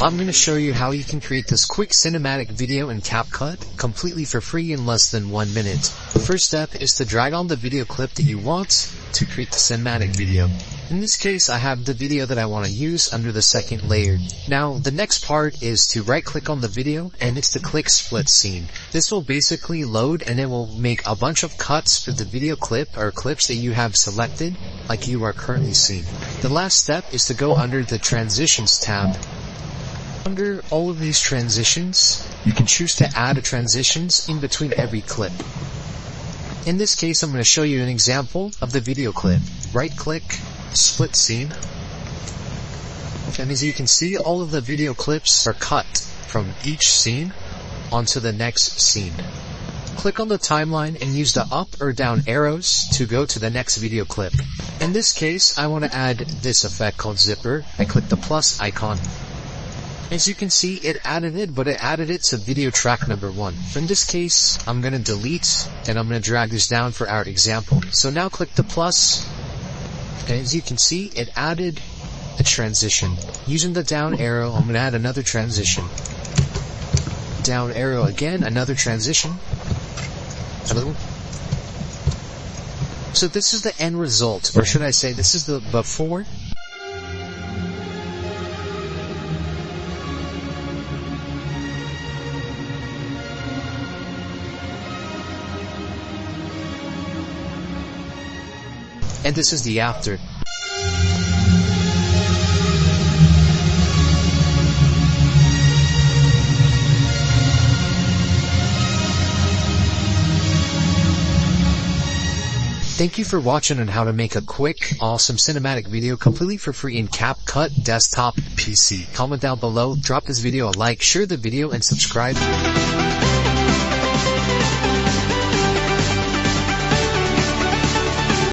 I'm going to show you how you can create this quick cinematic video in Capcut, completely for free in less than 1 minute. The first step is to drag on the video clip that you want to create the cinematic video. In this case, I have the video that I want to use under the second layer. Now, the next part is to right-click on the video, and it's to click Split Scene. This will basically load, and it will make a bunch of cuts for the video clip or clips that you have selected, like you are currently seeing. The last step is to go under the Transitions tab. Under all of these transitions, you can choose to add transitions in between every clip. In this case, I'm going to show you an example of the video clip. Right-click, Split Scene, and as you can see, all of the video clips are cut from each scene onto the next scene. Click on the timeline and use the up or down arrows to go to the next video clip. In this case, I want to add this effect called zipper. I click the plus icon. As you can see, it added it, but it added it to video track number 1. In this case, I'm going to delete, and I'm going to drag this down for our example. So now click the plus, and as you can see, it added a transition. Using the down arrow, I'm going to add another transition. Down arrow again, another transition. Hello? So this is the end result, or should I say, this is the before. And this is the after. Thank you for watching on how to make a quick, awesome cinematic video completely for free in Capcut desktop PC. Comment down below, drop this video a like, share the video, and subscribe.